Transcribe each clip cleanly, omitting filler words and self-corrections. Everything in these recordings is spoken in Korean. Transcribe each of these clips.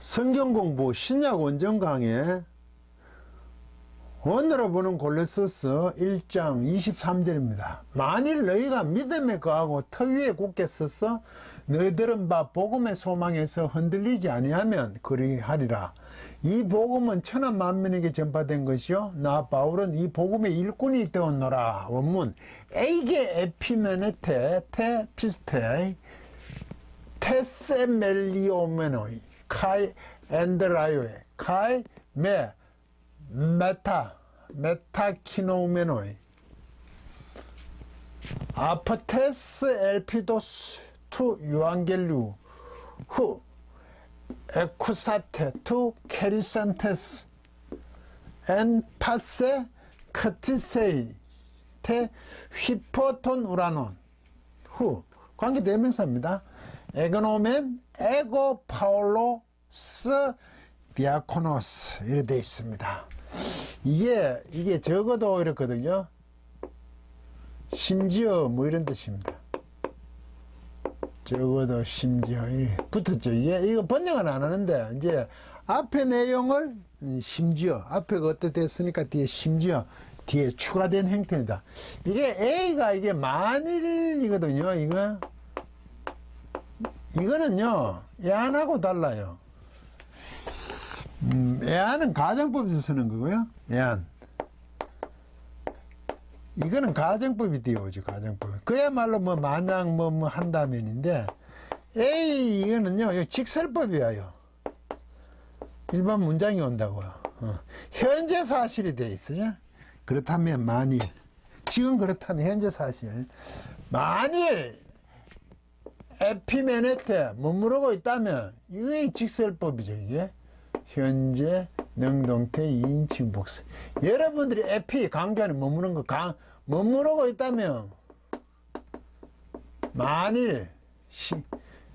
성경공부 신약 원정 강의 오늘을 보는 골로새서 1장 23절입니다. 만일 너희가 믿음에 거하고 터 위에 굳게 서서 너희들은 바 복음의 소망에서 흔들리지 아니하면 그리하리라. 이 복음은 천하 만민에게 전파된 것이요 나 바울은 이 복음의 일꾼이 되었노라. 원문 에이게 에피메네테 테 피스테 테세멜리오메노이 카이 엔드라요에 카이 메타키노메노이 아포테스 엘피도스 투 유앙겔루 후 에쿠사테 투 케리산테스 엔 파세 카티세이 테 휘포톤 우라논 후 관계대명사입니다. 에고노멘 에고 파울로스 디아코노스 이렇게 되어 있습니다. 이게 적어도 이렇거든요. 심지어 뭐 이런 뜻입니다. 적어도 심지어 붙었죠. 이거 번역은 안 하는데 이제 앞에 내용을 심지어 앞에가 어떻게 됐으니까 뒤에 심지어 뒤에 추가된 형태입니다. 이게 A가 이게 만일이거든요. 이거는요 애안하고 달라요. 애안은 가정법에서 쓰는 거고요. 애안 이거는 가정법이 되어오죠. 가정법 그야말로 뭐 만약 뭐 한다면인데 A 이거는요 직설법이에요. 일반 문장이 온다고요. 현재 사실이 되어 있어요. 그렇다면 만일 지금 그렇다면 현재 사실 만일 에피메네테 머무르고 있다면 이게 직설법이죠. 이게 현재 능동태 2인칭 복수. 여러분들이 에피 강조하는 머무르는 거 머무르고 있다면 만일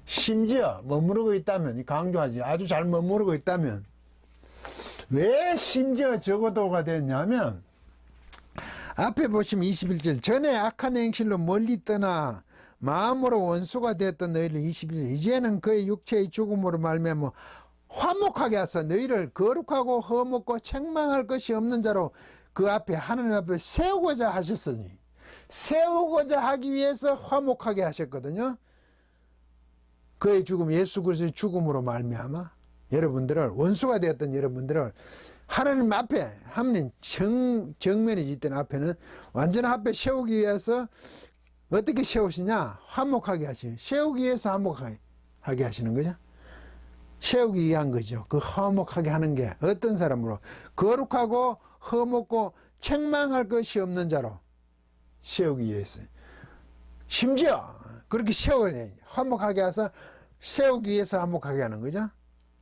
심지어 머무르고 있다면 강조하지 아주 잘 머무르고 있다면 왜 심지어 적어도가 됐냐면 앞에 보시면 21절 전에 악한 행실로 멀리 떠나 마음으로 원수가 되었던 너희를 21절 이제는 그의 육체의 죽음으로 말미암아 화목하게 하사 너희를 거룩하고 허목고 책망할 것이 없는 자로 그 앞에 하나님 앞에 세우고자 하셨으니 세우고자 하기 위해서 화목하게 하셨거든요. 그의 죽음 예수 그리스도의 죽음으로 말미암아 여러분들을 원수가 되었던 여러분들을 하나님 앞에 하나님 정면에 있던 앞에는 완전 앞에 세우기 위해서 어떻게 세우시냐? 화목하게 하시는. 세우기 위해서 화목하게 하시는 거죠. 세우기 위한 거죠. 그 화목하게 하는 게 어떤 사람으로? 거룩하고 허목고 책망할 것이 없는 자로 세우기 위해서. 심지어 그렇게 세우네. 화목하게 해서 세우기 위해서 화목하게 하는 거죠.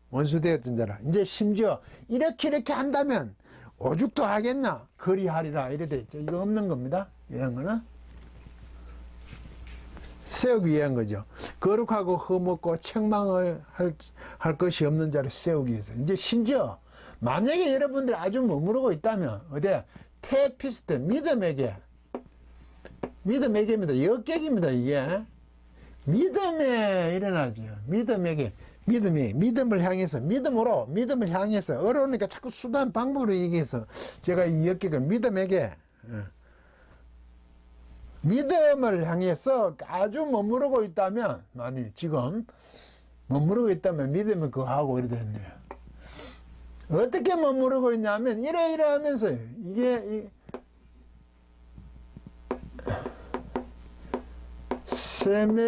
원수되었던 자라. 이제 심지어 이렇게 한다면 오죽도 하겠냐? 그리하리라. 이래 돼 있죠. 이거 없는 겁니다. 이런 거는. 세우기 위한 거죠. 거룩하고 허먹고 책망을 할 것이 없는 자를 세우기 위해서. 이제 심지어 만약에 여러분들이 아주 머무르고 있다면 어디 테피스테 믿음에게입니다. 역객입니다. 이게 믿음에 일어나죠. 믿음을 향해서 믿음을 향해서 어려우니까 자꾸 수단 방법으로 얘기해서 제가 이 역객을 믿음을 향해서 아주 머무르고 있다면 만일 지금 머무르고 있다면 믿음을 그하고 이래 됐네요. 어떻게 머무르고 있냐면 이래 하면서 이게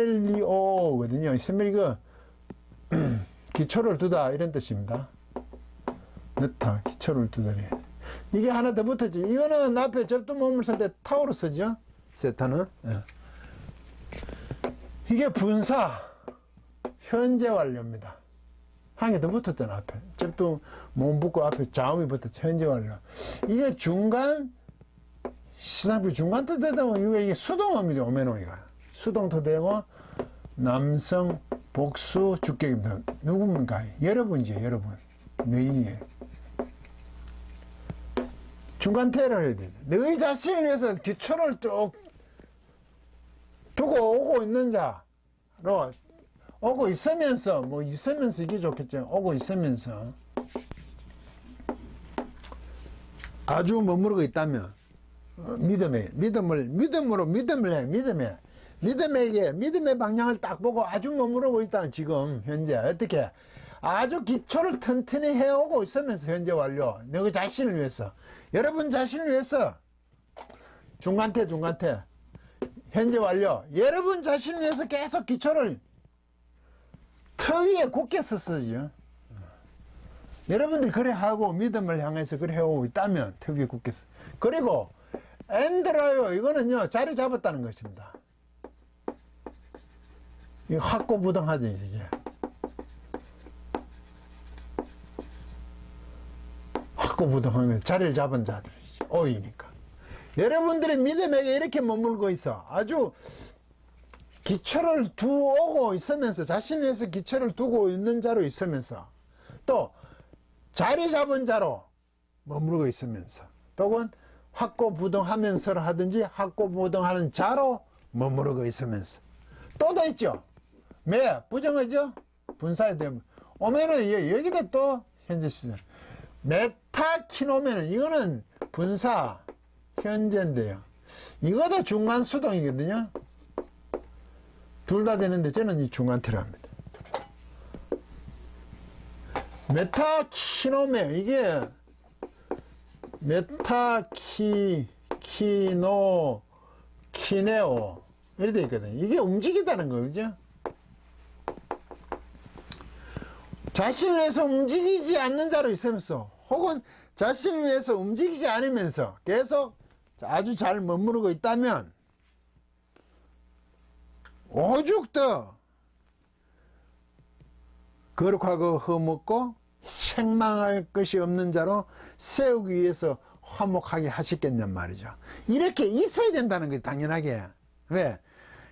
세멜리오거든요. 세멜리가 기초를 두다 이런 뜻입니다. 넣다 기초를 두다니. 이게 하나 더 붙었죠. 이거는 앞에 접두 몸을 쓸 때 타오로 쓰죠. 세타는 이게 분사 현재 완료입니다. 한 개 더 붙었잖아. 앞에 접두 몸 붙고 앞에 자음이 붙었죠. 현재 완료. 이게 중간 시상표 중간 뜻되다 이게 수동어입니다. 오메노이가 수동도 되고 남성 복수 주격입니다. 누굽니까? 여러분이죠. 여러분 너희에 중간태를 해야 되죠. 너희 자신을 위해서 기초를 쭉 두고 오고 있는 자로 오고 있으면서 뭐 있으면서 이게 좋겠죠. 오고 있으면서 아주 머무르고 있다면 믿음의 방향을 딱 보고 아주 머무르고 있다는 지금 현재 어떻게 아주 기초를 튼튼히 해오고 있으면서 현재 완료. 너 자신을 위해서, 여러분 자신을 위해서 중간태 현재 완료. 여러분 자신을 위해서 계속 기초를 터 위에 굳게 썼어요. 여러분들이 그래 하고 믿음을 향해서 그래 해오고 있다면 터 위에 굳게 써. 그리고 엔드라요, 이거는요 자리 잡았다는 것입니다. 이거 확고부동하죠 이게. 확고부동한 거 자리를 잡은 자들이죠. 오이니까. 여러분들의 믿음에게 이렇게 머물고 있어. 아주 기초를 두고 있으면서, 자신을 위해서 기초를 두고 있는 자로 있으면서, 또 자리 잡은 자로 머무르고 있으면서, 또는 확고부동하면서 하든지 확고부동하는 자로 머무르고 있으면서, 또도 있죠. 부정어죠. 분사에 되면 오면은 여기다 또 현재 시제 메타키노면은 이거는 분사 현재인데요. 이것도 중간수동이거든요. 둘 다 되는데 저는 이 중간태랍니다. 메타키노메, 이게 키네오 이렇게 되어 있거든요. 이게 움직이다는 거죠. 자신을 위해서 움직이지 않는 자로 있으면서, 혹은 자신을 위해서 움직이지 않으면서 계속 아주 잘 머무르고 있다면 오죽 더 거룩하고 흠없고 책망할 것이 없는 자로 세우기 위해서 화목하게 하셨겠냔 말이죠. 이렇게 있어야 된다는 거예요. 당연하게. 왜?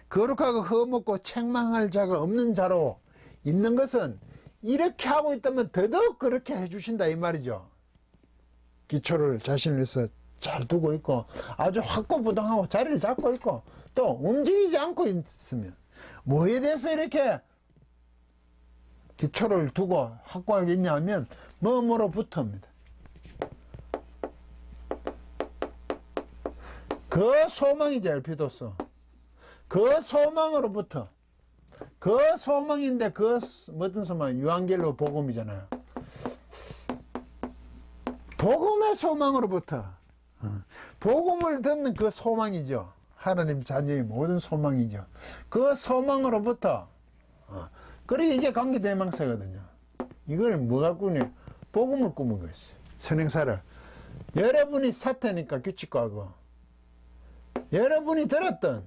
거룩하고 흠없고 책망할 자가 없는 자로 있는 것은 이렇게 하고 있다면 더더욱 그렇게 해주신다 이 말이죠. 기초를 자신을 위해서 잘 두고 있고 아주 확고부동하고 자리를 잡고 있고 또 움직이지 않고 있으면 뭐에 대해서 이렇게 기초를 두고 확고하게 있냐면 뭐뭐로부터입니다. 그 소망이죠. 엘피도스. 그 소망으로부터. 그 소망인데 그 어떤 소망? 유한겔로 복음이잖아요. 복음의 소망으로부터. 복음을 듣는 그 소망이죠. 하나님 자녀의 모든 소망이죠. 그 소망으로부터. 그래 이게 관계대명사거든요. 이걸 뭐가 꾸냐? 복음을 꾸는 것이. 선행사를. 여러분이 사태니까 규칙과고. 여러분이 들었다.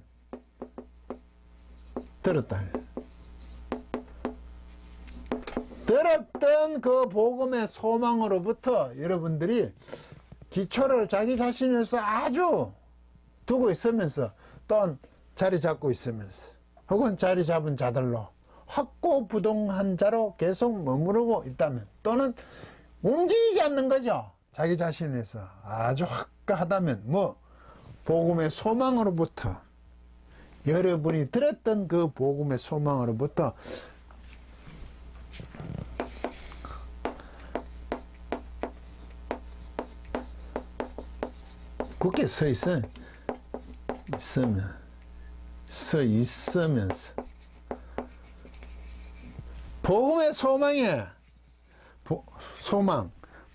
들었던 그 복음의 소망으로부터 여러분들이 기초를 자기 자신에서 아주 두고 있으면서 또 자리 잡고 있으면서 혹은 자리 잡은 자들로 확고부동한 자로 계속 머무르고 있다면 또는 움직이지 않는 거죠. 자기 자신에서 아주 확고하다면 복음의 소망으로부터 여러분이 들었던 그 복음의 소망으로부터 굳게 서 있으면서 복음의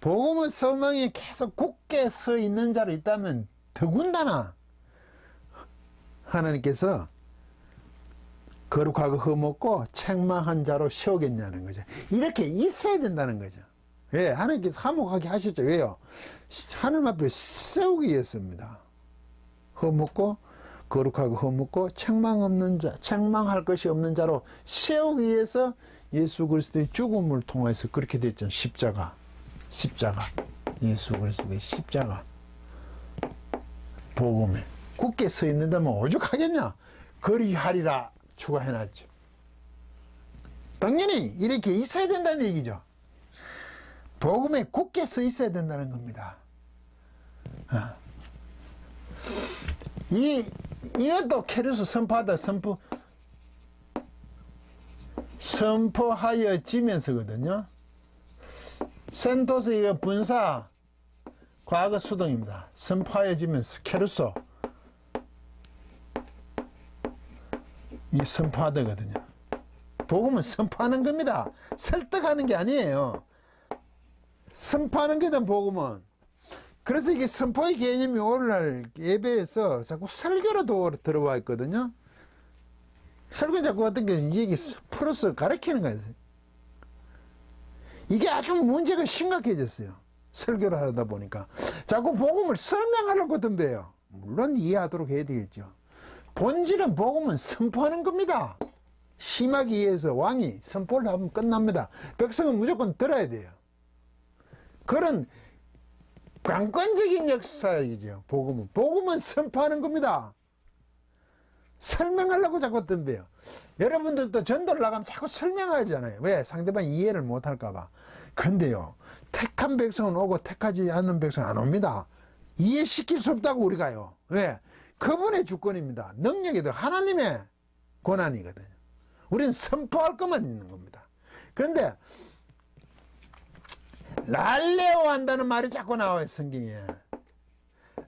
복음의 소망에 계속 굳게 서 있는 자로 있다면 더군다나 하나님께서 거룩하고 흠없고 책망한 자로 세우겠냐는 거죠. 이렇게 있어야 된다는 거죠. 왜? 하나님께서 화목하게 하셨죠. 왜요? 하나님 앞에 세우기 위해서입니다. 흠없고 거룩하고 흠없고 책망 없는 자, 책망할 것이 없는 자로 세우기 위해서 예수 그리스도의 죽음을 통해서 그렇게 됐죠. 십자가. 예수 그리스도의 십자가. 복음에 굳게 서 있는다면 오죽하겠냐? 그리하리라 추가해놨죠. 당연히 이렇게 있어야 된다는 얘기죠. 복음에 굳게 서 있어야 된다는 겁니다. 이것도 케르스 선포하다 선포하여지면서거든요. 센토스 이거 분사 과거 수동입니다. 선포하여지면서 케르소 이 선포하다거든요. 복음은 선포하는 겁니다. 설득하는 게 아니에요. 선포하는 게다 복음은. 그래서 이게 선포의 개념이 오늘날 예배에서 자꾸 설교로 들어와 있거든요. 설교는 자꾸 어떤 게 얘기 풀어서 가르치는 거예요. 이게 아주 문제가 심각해졌어요. 설교를 하다 보니까 자꾸 복음을 설명하려고 덤벼요. 물론 이해하도록 해야 되겠죠. 본질은 복음은 선포하는 겁니다. 심하게 이해해서 왕이 선포를 하면 끝납니다. 백성은 무조건 들어야 돼요. 그런 관건적인 역사이죠. 복음은 선포하는 겁니다. 설명하려고 자꾸 덤벼요. 여러분들도 전도를 나가면 자꾸 설명하잖아요. 왜? 상대방이 이해를 못할까 봐. 그런데요, 택한 백성은 오고 택하지 않는 백성은 안 옵니다. 이해시킬 수 없다고 우리가요. 왜? 그분의 주권입니다. 능력이도 하나님의 권한이거든요. 우리는 선포할 것만 있는 겁니다. 그런데 랄레오 한다는 말이 자꾸 나와요, 성경에.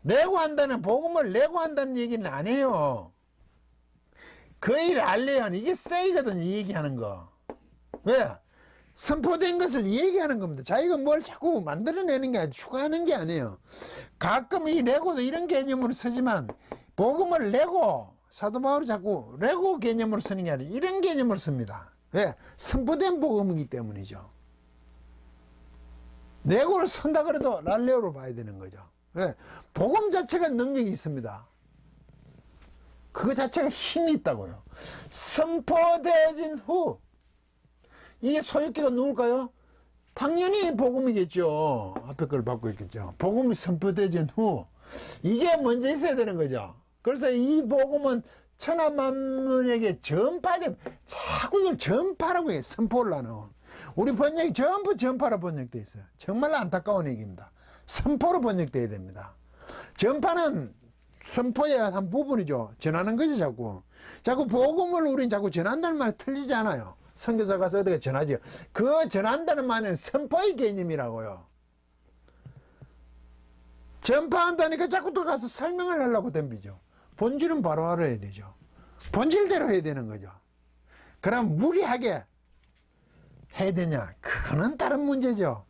레고한다는, 복음을 레고한다는 얘기는 안 해요. 거의 랄레오는 이게 세이거든요, 이 얘기하는 거. 왜? 선포된 것을 얘기하는 겁니다. 자기가 뭘 자꾸 만들어내는 게 아니고 추가하는 게 아니에요. 가끔 이 레고도 이런 개념으로 쓰지만 복음을 레고, 사도 바울이 자꾸 레고 개념으로 쓰는 게 아니라 이런 개념으로 씁니다. 왜? 선포된 복음이기 때문이죠. 레고를 쓴다 그래도 랄레오로 봐야 되는 거죠. 왜? 복음 자체가 능력이 있습니다. 그거 자체가 힘이 있다고요. 선포되어진 후 이게 소유기가 누굴까요? 당연히 복음이겠죠. 앞에 걸 받고 있겠죠. 복음이 선포되어진 후 이게 먼저 있어야 되는 거죠. 그래서 이 복음은 천하만민에게 전파돼. 자꾸 이걸 전파라고 해요. 선포를 하는. 우리 번역이 전부 전파로 번역되어 있어요. 정말 안타까운 얘기입니다. 선포로 번역되어야 됩니다. 전파는 선포의 한 부분이죠. 전하는 거죠, 자꾸. 자꾸 복음을 우리는 자꾸 전한다는 말이 틀리지 않아요. 선교사 가서 어떻게 전하죠. 그 전한다는 말은 선포의 개념이라고요. 전파한다니까 자꾸 또 가서 설명을 하려고 덤비죠. 본질은 바로 알아야 되죠. 본질대로 해야 되는 거죠. 그럼 무리하게 해야 되냐? 그거는 다른 문제죠.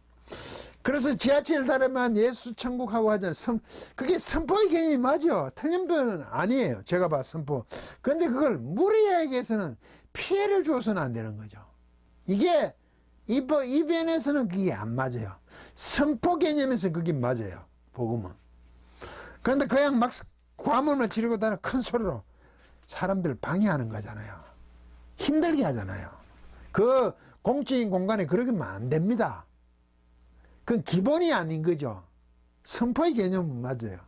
그래서 지하철 타려면 예수 천국하고 하잖아요. 그게 선포의 개념이 맞죠. 틀린 변은 아니에요. 제가 봐 선포. 그런데 그걸 무리하게 해서는 피해를 주어서는 안 되는 거죠. 이게 이 변에서는 그게 안 맞아요. 선포 개념에서 그게 맞아요. 복음은. 그런데 그냥 막 과문을 지르고 다니는 큰 소리로 사람들 방해하는 거잖아요. 힘들게 하잖아요. 그 공적인 공간에 그러게 하면 안 됩니다. 그건 기본이 아닌 거죠. 선포의 개념은 맞아요.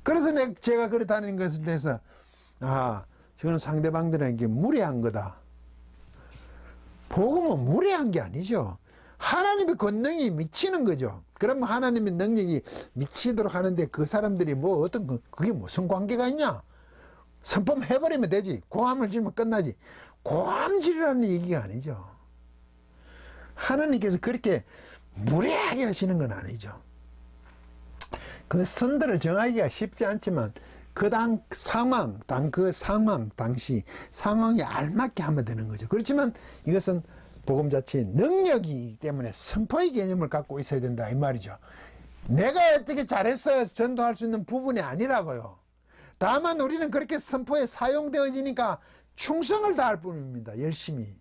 그래서 제가 그래 다니는 것에 대해서 저거는 상대방들에게 무례한 거다. 복음은 무례한 게 아니죠. 하나님의 권능이 미치는 거죠. 그러면 하나님의 능력이 미치도록 하는데 그 사람들이 뭐 어떤 그게 무슨 관계가 있냐? 선포해버리면 되지. 고함을 지르면 끝나지. 고함 지르라는 얘기가 아니죠. 하나님께서 그렇게 무례하게 하시는 건 아니죠. 그 선들을 정하기가 쉽지 않지만 그 상황, 당시 상황에 알맞게 하면 되는 거죠. 그렇지만 이것은 복음 자체의 능력이기 때문에 선포의 개념을 갖고 있어야 된다 이 말이죠. 내가 어떻게 잘해서 전도할 수 있는 부분이 아니라고요. 다만 우리는 그렇게 선포에 사용되어지니까 충성을 다할 뿐입니다. 열심히.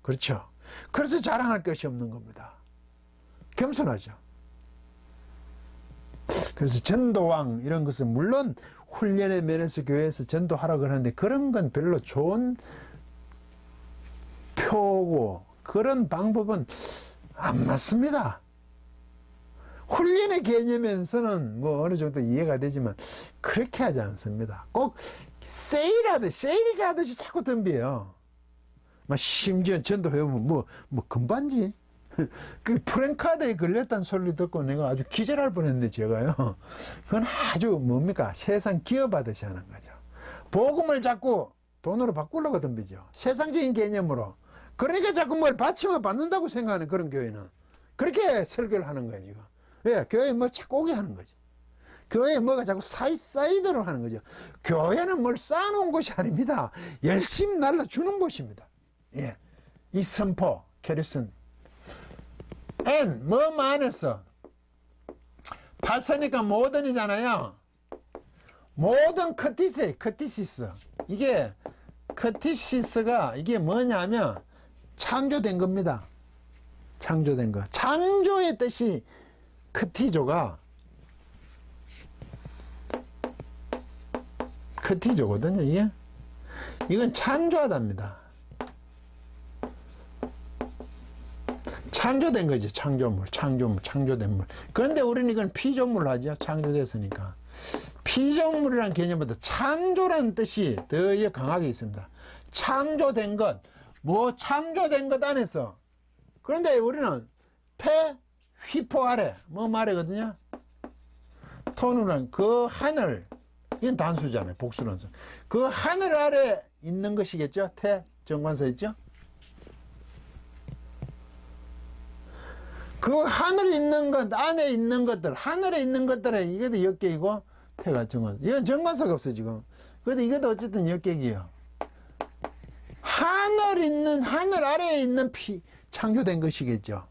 그렇죠. 그래서 자랑할 것이 없는 겁니다. 겸손하죠. 그래서 전도왕 이런 것은 물론 훈련의 면에서 교회에서 전도하라고 하는데 그런 건 별로 좋은 표고 그런 방법은 안 맞습니다. 훈련의 개념에서는 뭐 어느 정도 이해가 되지만 그렇게 하지 않습니다. 꼭 세일하듯이 자꾸 덤벼요. 막 심지어 전도해보면 뭐 금반지 그 프랭카드에 걸렸다는 소리를 듣고 내가 아주 기절할 뻔했는데 제가요. 그건 아주 뭡니까? 세상 기업하듯이 하는 거죠. 복음을 자꾸 돈으로 바꾸려고 덤비죠. 세상적인 개념으로. 그러니까 자꾸 뭘 받침을 받는다고 생각하는 그런 교회는. 그렇게 설교를 하는 거예요, 지금. 왜? 교회에 뭐 자꾸 오게 하는 거죠. 교회에 뭐가 자꾸 쌓이도록 하는 거죠. 교회는 뭘 쌓아놓은 곳이 아닙니다. 열심히 날라주는 곳입니다. 예. 이 선포, 캐리슨. N, 뭐뭐 안에서. 봤으니까 모든이잖아요. 모든 커티시스. 이게, 커티시스가 이게 뭐냐면, 창조된 겁니다. 창조된 거. 창조의 뜻이 커티조가 커티조거든요, 이게. 이건 창조하답니다. 창조된 거지, 창조물, 창조된 물. 그런데 우리는 이건 피조물 하죠, 창조됐으니까. 피조물이라는 개념보다 창조라는 뜻이 더 강하게 있습니다. 창조된 것, 뭐 창조된 것 안에서. 그런데 우리는 휘포 아래, 뭐 말이거든요. 토누는 그 하늘, 이건 단수잖아요, 복수는. 그 하늘 아래 있는 것이겠죠, 정관사 있죠? 그 하늘에 있는 것, 안에 있는 것들, 하늘에 있는 것들에 이것도 역객이고, 태가 정관사. 이건 정관사가 없어, 지금. 그래도 이것도 어쨌든 역객이에요. 하늘 아래에 있는 창조된 것이겠죠.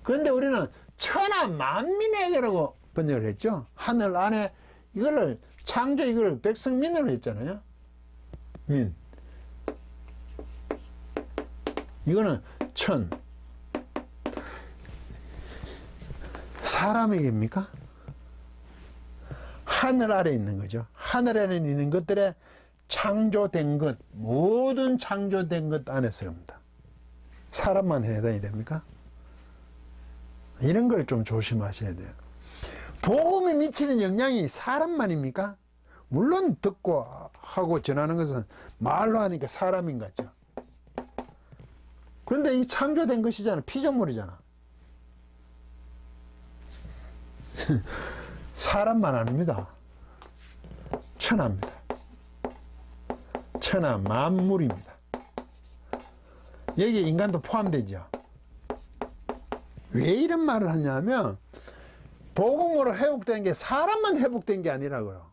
그런데 우리는 천하 만민에게라고 번역을 했죠. 하늘 안에, 이거를, 이걸 백성민으로 했잖아요. 민. 이거는 사람에게입니까? 하늘 아래 있는 거죠. 하늘 아래 있는 것들에 창조된 것, 모든 창조된 것 안에서입니다. 사람만 해당이 됩니까? 이런 걸 좀 조심하셔야 돼요. 복음이 미치는 영향이 사람만입니까? 물론 듣고 하고 전하는 것은 말로 하니까 사람인 같죠. 그런데 이 창조된 것이잖아. 피조물이잖아. 사람만 아닙니다. 천하입니다. 천하 만물입니다. 여기에 인간도 포함되죠. 왜 이런 말을 하냐면 복음으로 회복된 게 사람만 회복된 게 아니라고요.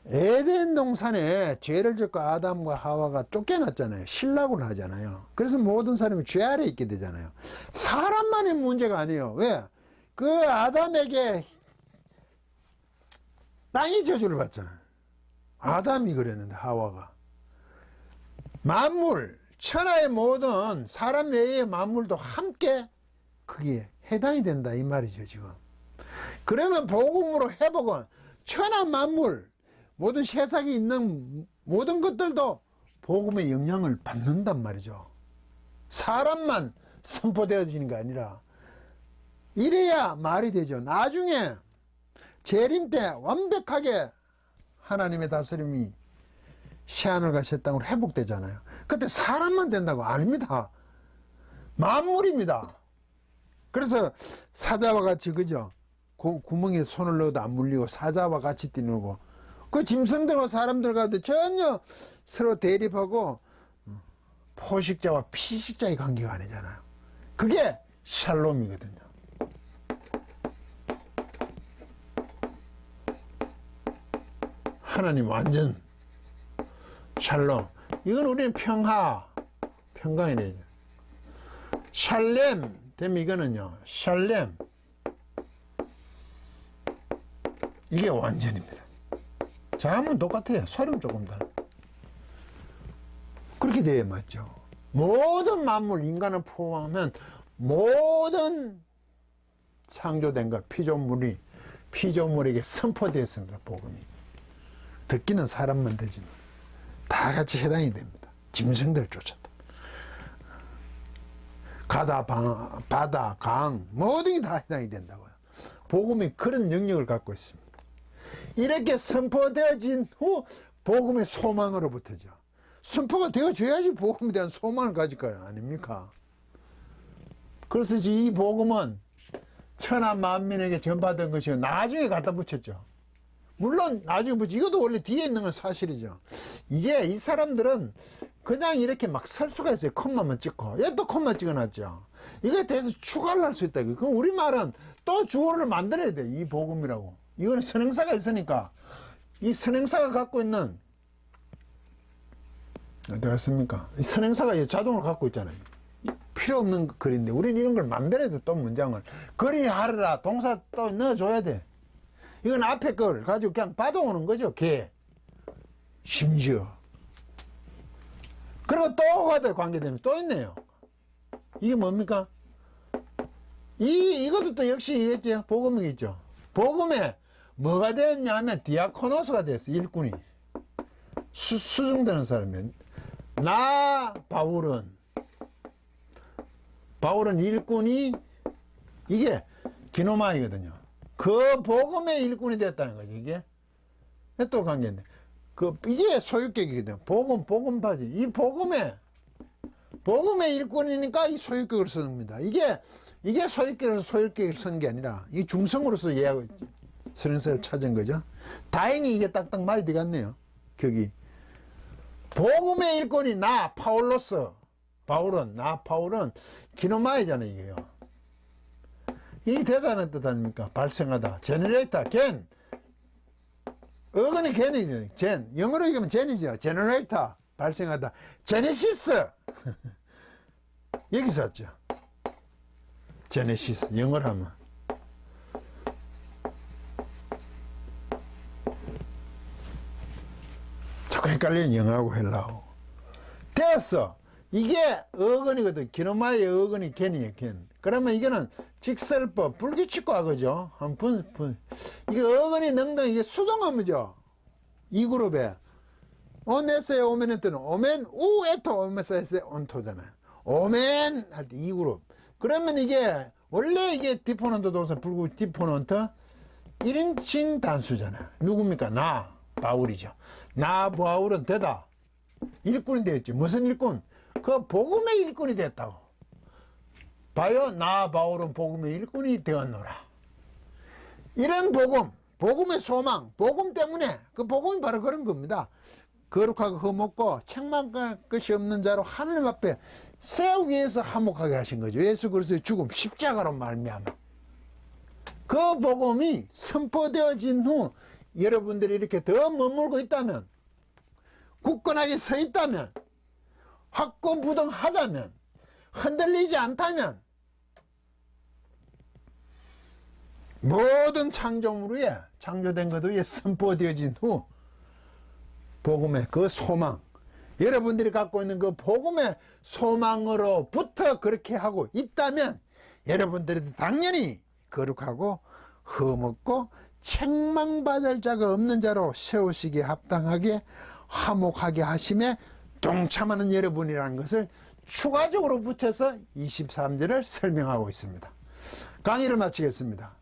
에덴 동산에 죄를 짓고 아담과 하와가 쫓겨났잖아요. 실락을 하잖아요. 그래서 모든 사람이 죄 아래 있게 되잖아요. 사람만의 문제가 아니에요. 왜? 그 아담에게 땅이 저주를 받잖아요. 아담이 그랬는데 하와가. 만물, 천하의 모든 사람 외의 만물도 함께 거기에 해당이 된다 이 말이죠, 지금. 그러면 복음으로 회복은 천하 만물, 모든 세상에 있는 모든 것들도 복음의 영향을 받는단 말이죠. 사람만 선포되어지는 게 아니라 이래야 말이 되죠. 나중에 재림 때 완벽하게 하나님의 다스림이 새하늘과 새 땅으로 회복되잖아요. 그때 사람만 된다고 아닙니다. 만물입니다. 그래서 사자와 같이, 그죠? 구멍에 손을 넣어도 안 물리고 사자와 같이 뛰는 거. 그 짐승들과 사람들과도 전혀 서로 대립하고 포식자와 피식자의 관계가 아니잖아요. 그게 샬롬이거든요. 하나님 완전 샬롬. 이건 우리는 평강이 되죠. 샬렘 되면 이거는요, 샬렘. 이게 완전입니다. 자음은 똑같아요. 소리는 조금 다르. 그렇게 돼야 맞죠. 모든 만물, 인간을 포함하면 모든 창조된 것, 피조물에게 선포되었습니다. 복음이. 듣기는 사람만 되지만 다 같이 해당이 됩니다. 짐승들조차도. 바다, 강, 모든 게 다 해당이 된다고요. 복음이 그런 영역을 갖고 있습니다. 이렇게 선포되어진 후 복음의 소망으로부터죠. 선포가 되어줘야지 복음에 대한 소망을 가질 거 아닙니까? 그래서 이 복음은 천하 만민에게 전파된 것이 나중에 갖다 붙였죠. 물론 나중에 보지 이것도 원래 뒤에 있는 건 사실이죠. 이게 이 사람들은 그냥 이렇게 막 설 수가 있어요. 콤마만 찍고 얘 또 콤마 찍어놨죠. 이거에 대해서 추가를 할 수 있다. 그럼 우리말은 또 주어를 만들어야 돼. 이 복음이라고. 이거는 선행사가 있으니까 이 선행사가 갖고 있는 어디 갔습니까? 이 선행사가 자동으로 갖고 있잖아요. 필요 없는 글인데 우리는 이런 걸 만들어야 돼. 또 문장을 그리하리라 동사 또 넣어줘야 돼. 이건 앞에 걸 가지고 그냥 받아오는 거죠. 개 심지어 그리고 또가 더 관계되면 또 있네요. 이게 뭡니까? 이것도 또 역시 이겠죠. 복음이겠죠. 복음에 뭐가 되었냐면 디아코노스가 됐어. 일꾼이 수중되는 사람이에요. 나 바울은 일꾼이 이게 기노마이거든요. 그 복음의 일꾼이 됐다는 거죠. 이게 또 관계인데 이게 소유격이거든요. 복음파지. 이 복음의 일꾼이니까 이 소유격을 쓰는겁니다. 이게 소유격을 쓰는 게 아니라 이 중성으로서 이해하고 선행사를 찾은 거죠. 다행히 이게 딱딱 많이 들어갔네요. 격이 복음의 일꾼이 나 파울로스 바울은 기노마이잖아요. 이게요. 이 대단한 뜻 아닙니까? 발생하다. 제너레이터 겐 어근이 겐이죠. 젠 영어로 얘기하면 젠이죠. 제너레이터 발생하다. 제네시스 여기서 왔죠. 제네시스 영어로 하면 자꾸 헷갈리는 영어하고 헬라어 되었어. 이게 어근이거든. 기노마의 어근이 겐이에요. 겐. 그러면 이거는 직설법 불규칙과 하거죠. 이게 어근이 능동 이게 수동어무죠. 이 그룹에 오네스에 오멘에트는 오멘 우에토 오메사에세 온토잖아요. 오멘 할 때 이 그룹. 그러면 이게 원래 이게 디포넌트 동사 불구 디포넌트 1인칭 단수잖아요. 누굽니까? 나 바울이죠. 나 바울은 되다. 일꾼이 되었지. 무슨 일꾼? 그 복음의 일꾼이 됐다고. 봐요. 나 바울은 복음의 일꾼이 되었노라. 이런 복음의 소망, 복음 때문에 그 복음이 바로 그런 겁니다. 거룩하고 흠없고 책망할 것이 없는 자로 하나님 앞에 세우기 위해서 화목하게 하신 거죠. 예수 그리스도의 죽음, 십자가로 말미암아. 그 복음이 선포되어진 후 여러분들이 이렇게 더 머물고 있다면, 굳건하게 서 있다면, 확고부동하다면, 흔들리지 않다면 모든 창조물에 창조된 것 위에 선포되어진 후 복음의 그 소망, 여러분들이 갖고 있는 그 복음의 소망으로부터 그렇게 하고 있다면 여러분들이 당연히 거룩하고 흠없고 책망받을 자가 없는 자로 세우시기에 합당하게 화목하게 하심에 동참하는 여러분이라는 것을 추가적으로 붙여서 23절을 설명하고 있습니다. 강의를 마치겠습니다.